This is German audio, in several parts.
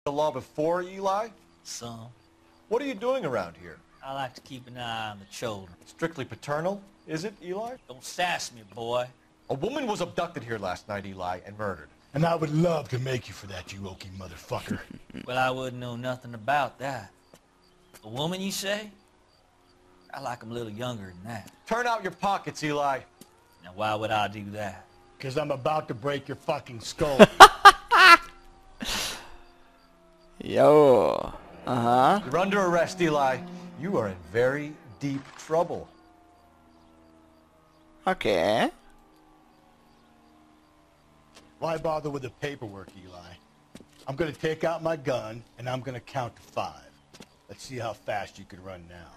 the law before, Eli? Some. What are you doing around here? I like to keep an eye on the children. Strictly paternal, is it, Eli? Don't sass me, boy. A woman was abducted here last night, Eli, and murdered. And I would love to make you for that, you oaky motherfucker. Well, I wouldn't know nothing about that. A woman, you say? I like 'em a little younger than that. Turn out your pockets, Eli. Now, why would I do that? Because I'm about to break your fucking skull. Jo. Aha. You're under arrest, Eli. You are in very deep trouble. Okay. Why bother with the paperwork, Eli? I'm going to take out my gun, and I'm going to count to 5. Let's see how fast you can run now.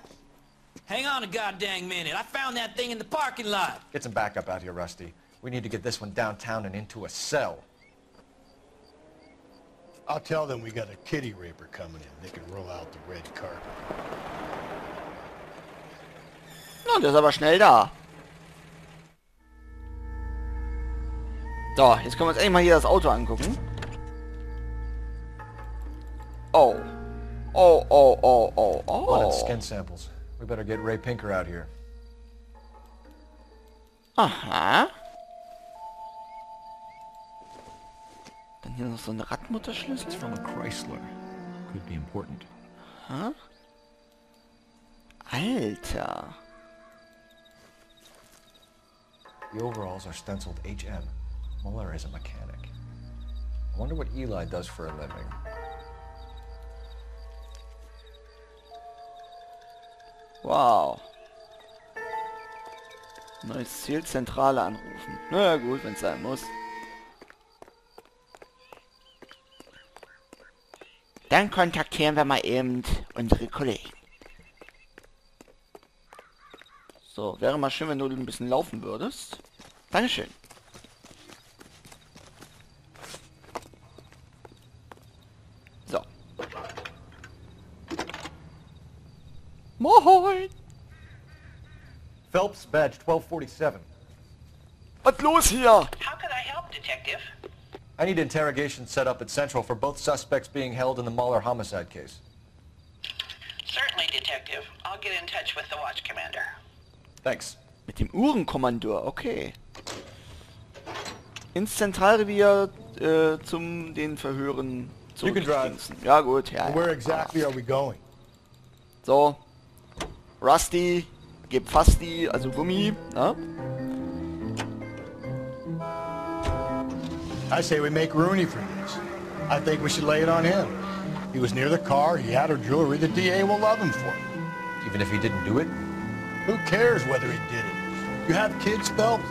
Hang on a goddamn minute. I found that thing in the parking lot. Get some backup out here, Rusty. We need to get this one downtown and into a cell. I'll tell them we got a kitty raper coming in. They can roll out the red carpet. Na, der ist aber schnell da. So, jetzt können wir uns endlich mal hier das Auto angucken. Oh. Oh, oh, oh, oh, Blood and oh. skin samples. We better get Ray Pinker out here. Aha. Dann hier noch so ein Radmutterschlüssel. It's from a Chrysler. Could be important. Huh? Alter. The overalls are stenciled HM. Moller is a mechanic. I wonder what Eli does for a living. Wow. Neues Ziel, Zentrale anrufen. Naja gut, wenn es sein muss. Dann kontaktieren wir mal eben unsere Kollegen. So, wäre mal schön, wenn du ein bisschen laufen würdest. Dankeschön. So. Moin! Phelps, badge 1247. Was los hier? How can I help, Detective? I need interrogation set up at Central for both suspects being held in the Moller homicide case. Certainly, Detective. I'll get in touch with the watch commander. Thanks. Mit dem Uhrenkommandeur, okay. Ins Zentralrevier zum den Verhören zu You can drive. dingsen. Ja gut, ja. Where Ja. exactly are we going? So. Rusty, gib Fasti, also Gummi, ne? I say we make Rooney for this. I think we should lay it on him. He was near the car, he had her jewelry, the DA will love him for it. Even if he didn't do it? Who cares whether he did it? You have kids, Phelps?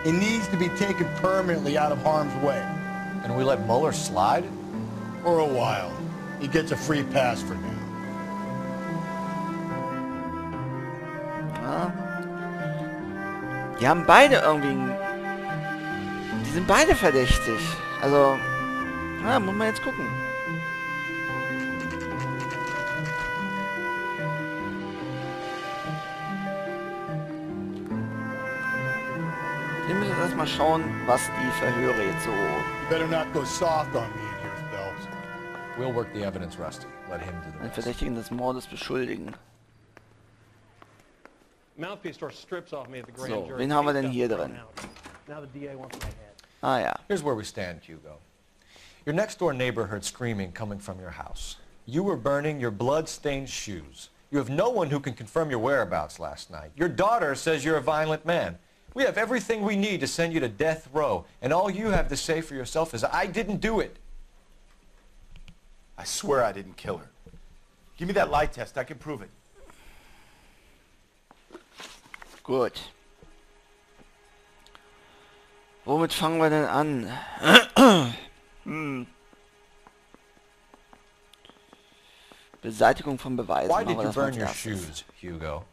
He needs to be taken permanently out of harm's way. And we let Moller slide? For a while. He gets a free pass for now. Ja. Die haben beide irgendwie... Die sind beide verdächtig. Also... Ja, muss man jetzt gucken. Wir müssen jetzt erstmal schauen, was die Verhöre jetzt so... You better not go soft on me in here, Phelps. We'll work the evidence, Rusty. Let him do the einen rest. Verdächtigen des Mordes beschuldigen. Mouthpiece store strips off me at the grand So, jury. wen haben wir denn hier Thrown drin? out. Now the DA wants my head. Ah ja. Here's where we stand, Hugo. Your next-door neighbor heard screaming coming from your house. You were burning your blood-stained shoes. You have no one who can confirm your whereabouts last night. Your daughter says you're a violent man. We have everything we need to send you to death row, and all you have to say for yourself is, I didn't do it. I swear I didn't kill her. Give me that lie test. I can prove it. Gut. Womit fangen wir denn an? Beseitigung von Beweisen. Why Machen did wir you das mal burn als your erstes. shoes, Hugo?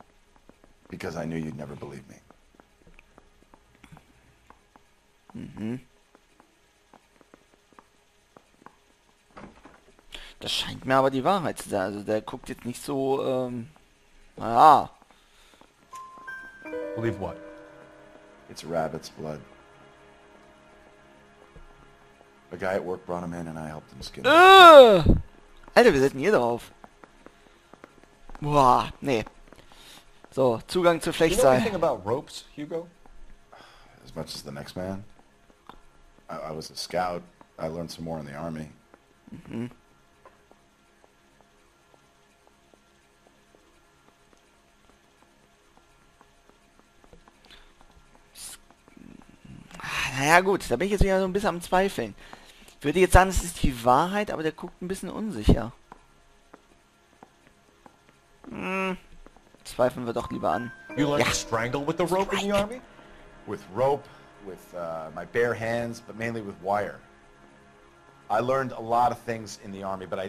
Because I knew you'd never believe me. Das scheint mir aber die Wahrheit zu sein. Also der guckt jetzt nicht so, naja. Believe what? It's rabbit's blood. A guy at work brought him in and I helped him skin him. Alter, wie seid denn ihr drauf? Boah, nee. So, Zugang zur You know anything Flechtseil. about ropes, Hugo? As much as the next man. I was a scout. I learned some more in the army. Mhm. Naja gut, da bin ich jetzt wieder so ein bisschen am Zweifeln. Ich würde jetzt sagen, es ist die Wahrheit, aber der guckt ein bisschen unsicher. Zweifeln wir doch lieber an. You learned to strangle with the rope in the army? With rope, with my bare hands, but mainly with wire. I learned a lot of things in the army, but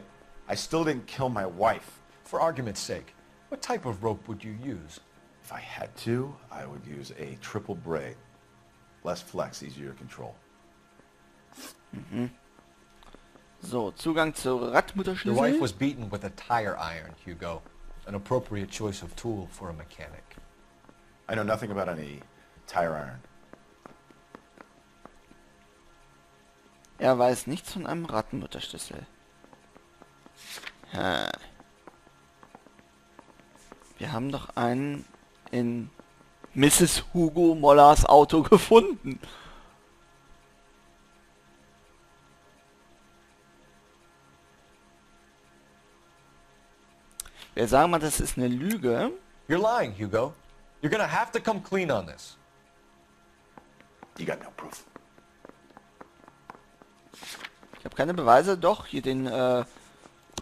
I still didn't kill my wife. For argument's sake, what type of rope would you use? If I had to, I would use a triple braid. Less flex, easier to control. So, Zugang zur Your wife Radmutterschlüssel. was beaten with a tire iron, Hugo. An appropriate choice of tool for a mechanic. I know nothing about any tire iron. Er weiß nichts von einem Radmutterschlüssel. Wir haben doch einen in Mrs. Hugo Mollers Auto gefunden. Wir sagen mal, das ist eine Lüge. You're lying, Hugo. You're gonna have to come clean on this. You got no proof. Ich habe keine Beweise. Doch, hier den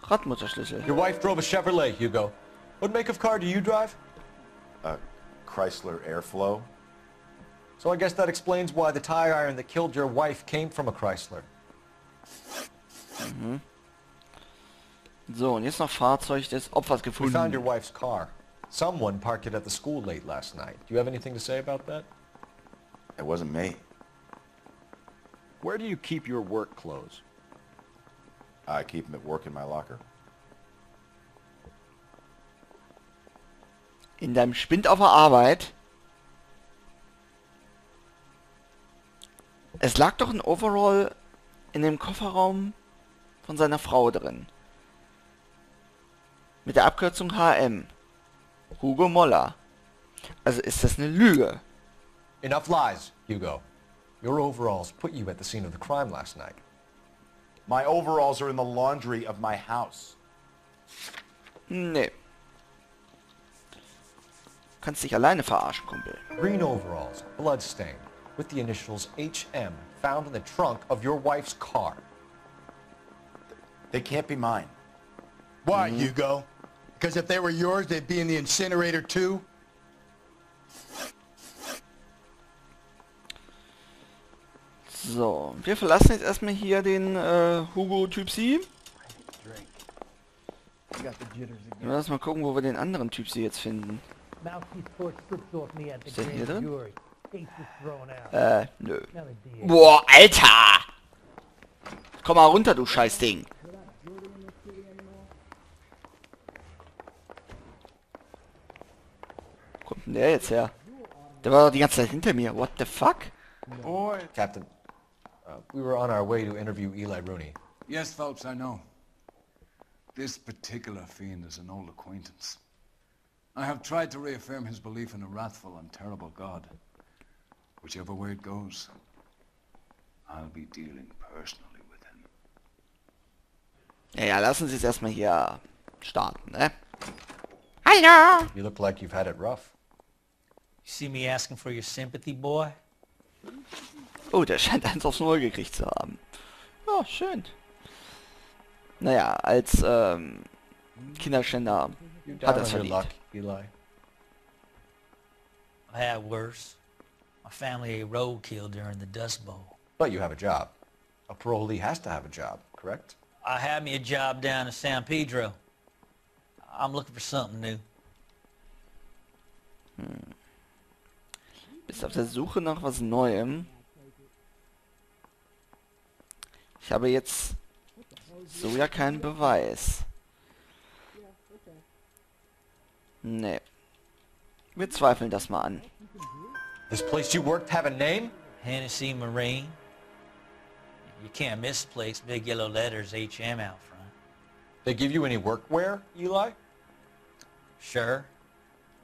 Radmutterschlüssel. Your wife drove a Chevrolet, Hugo. What make of car do you drive? Chrysler Airflow. So I guess that explains why the tire iron that killed your wife came from a Chrysler. So, und jetzt noch Fahrzeug des Opfers We found your gefunden. wife's car. Someone parked it at the school late last night. Do you have anything to say about that? It wasn't me. Where do you keep your work clothes? I keep them at work in my locker. In deinem Spind auf der Arbeit. Es lag doch ein Overall in dem Kofferraum von seiner Frau drin. Mit der Abkürzung HM. Hugo Moller. Also ist das eine Lüge? Enough lies, Hugo. Your overalls put you at the scene of the crime last night. My overalls are in the laundry of my house. Nee. Kannst dich alleine verarschen, Kumpel. Green overalls, bloodstained, with the initials HM found in the trunk of your wife's car. They can't be mine. Why, Hugo? Because if they were yours, they'd be in the incinerator too? So, wir verlassen jetzt erstmal hier den Hugo Typ C. Wir müssen mal gucken, wo wir den anderen Typ C jetzt finden. Ist der hier drin? Nö. Boah, Alter! Komm mal runter, du Scheißding. Wo kommt denn der jetzt her? Der war doch die ganze Zeit hinter mir. What the fuck? Captain, we were on our way to interview Eli Rooney. Yes, Phelps, I know. This particular fiend is an old acquaintance. I have tried to reaffirm his belief in a wrathful and terrible God. Whichever way it goes, I'll be dealing personally with him. Ja, lassen Sie es erstmal hier starten, ne? Hallo! You look like you've had it rough. You see me asking for your sympathy, boy? Oh, der scheint eins aufs Maul gekriegt zu haben. Ja, schön. Naja, als Kinderschänder You're hat down er's on your luck, verdient. Eli. I had worse. My family ate roadkill during the Dust Bowl. But you have a job. A parolee has to have a job, correct? I had me a job down in San Pedro. I'm looking for something new. Bist auf der Suche nach was Neuem. Ich habe jetzt so ja keinen Beweis. Nee. Wir zweifeln das mal an. This place you worked have a name? Hennessy Marine. You can't misplace big yellow letters HM out front. They give you any workwear, Eli? Sure.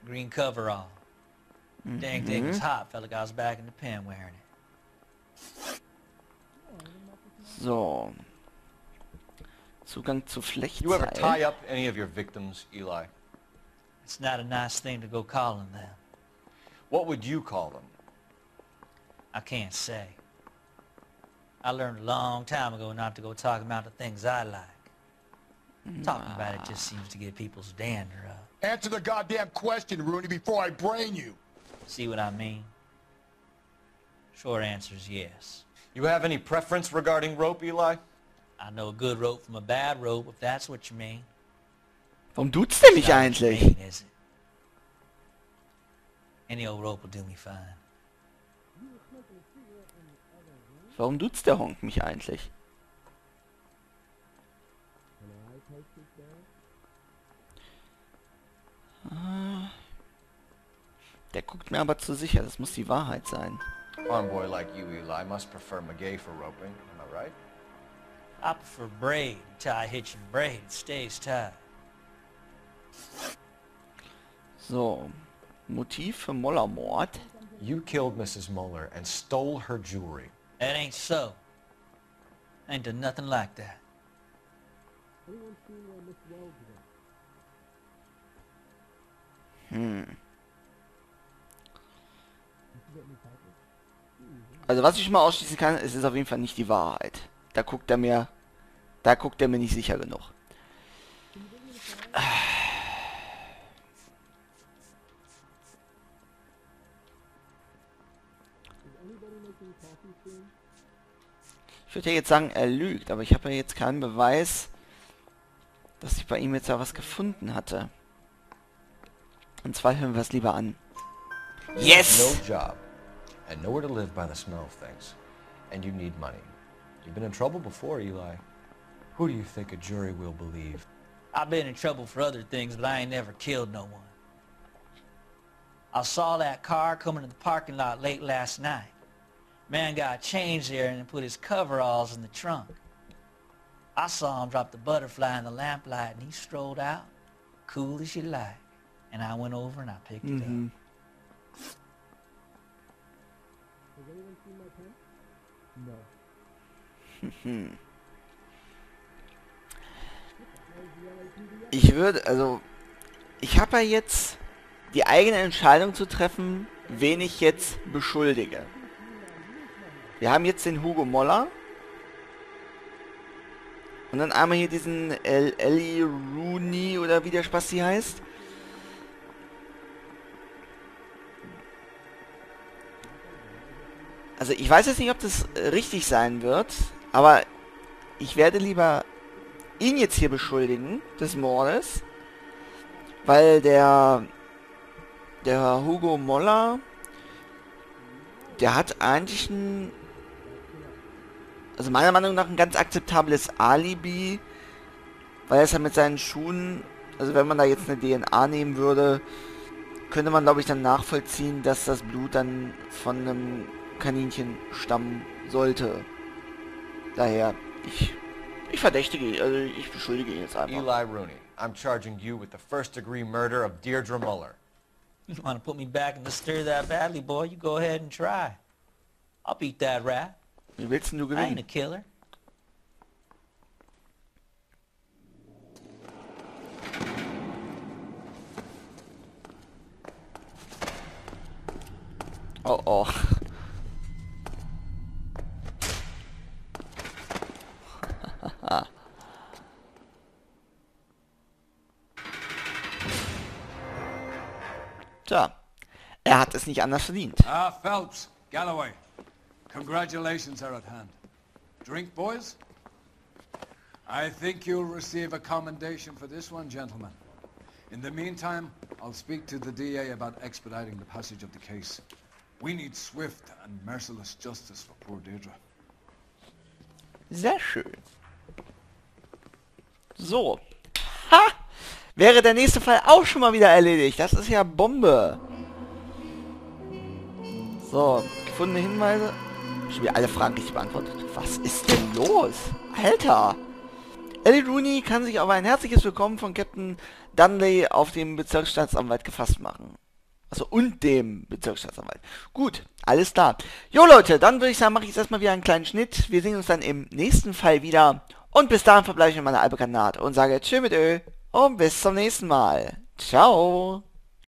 Green coverall. Dang thing was hot. Felt like I was back in the pen wearing it. So. Zugang zu You ever tie Flechtseil. up any of your victims, Eli? It's not a nice thing to go calling them. What would you call them? I can't say. I learned a long time ago not to go talking about the things I like. Talking about it just seems to get people's dander up. Answer the goddamn question, Rooney, before I brain you. See what I mean? Short answer is yes. You have any preference regarding rope, Eli? I know a good rope from a bad rope, if that's what you mean. Warum duzt er mich Not what you eigentlich? mean, is it? Any old rope will do me fine. Warum duzt der Honk mich eigentlich? Der guckt mir aber zu sicher, das muss die Wahrheit sein. A farm boy like you, Eli, must prefer McGay for roping. Am I right? I prefer braid. Tie hitch and braid. It stays tied. So. Motiv für Mollermord. You killed Mrs. Moller and stole her jewelry. That ain't so. I ain't done nothing like that. Also was ich schon mal ausschließen kann, es ist auf jeden Fall nicht die Wahrheit. Da guckt er mir nicht sicher genug. Ich würde ja jetzt sagen, er lügt, aber ich habe ja jetzt keinen Beweis, dass ich bei ihm jetzt da was gefunden hatte. Und zwar hören wir es lieber an. Yes! No job, and nowhere to live by the smell of things. And you need money. You've been in trouble before, Eli. Who do you think a jury will believe? I've been in trouble for other things, but I ain't never killed no one. I saw that car coming to the parking lot late last night. Man got changed there and put his coveralls in the trunk. I saw him drop the butterfly in the lamplight and he strolled out, cool as you like. And I went over and I picked it up. Ich würde, also, ich habe ja jetzt die eigene Entscheidung zu treffen, wen ich jetzt beschuldige. Wir haben jetzt den Hugo Moller. Und dann einmal hier diesen Eli Rooney oder wie der Spasti heißt. Also ich weiß jetzt nicht, ob das richtig sein wird, aber ich werde lieber ihn jetzt hier beschuldigen des Mordes, weil der Hugo Moller, der hat eigentlich ein, also meiner Meinung nach ein ganz akzeptables Alibi, weil er es ja mit seinen Schuhen, also wenn man da jetzt eine DNA nehmen würde, könnte man glaube ich dann nachvollziehen, dass das Blut dann von einem Kaninchen stammen sollte. Daher, ich verdächtige, also ich beschuldige ihn jetzt einfach. Eli Rooney, I'm charging you with the first-degree murder of Deirdre Muller. You want to put me back in the stir that badly, boy? You go ahead and try. I'll beat that rat. Wie willst denn du I ain't a gewinnen? killer. Oh oh. Tja, er hat es nicht anders verdient. Ah, Phelps, Galloway. Congratulations are at hand. Drink, boys? I think you'll receive a commendation for this one, gentlemen. In the meantime, I'll speak to the DA about expediting the passage of the case. We need swift and merciless justice for poor Deirdre. Sehr schön. So. Ha! Wäre der nächste Fall auch schon mal wieder erledigt. Das ist ja Bombe. So, gefundene Hinweise. Schon wieder alle Fragen richtig beantwortet. Was ist denn los? Alter! Eli Rooney kann sich auf ein herzliches Willkommen von Captain Dunley auf dem Bezirksstaatsanwalt gefasst machen. Also und dem Bezirksstaatsanwalt. Gut, alles klar. Jo Leute, dann würde ich sagen, mache ich jetzt erstmal wieder einen kleinen Schnitt. Wir sehen uns dann im nächsten Fall wieder. Und bis dahin verbleibe ich mit meiner allbekannten Art und sage Tschö mit Ö und bis zum nächsten Mal. Ciao!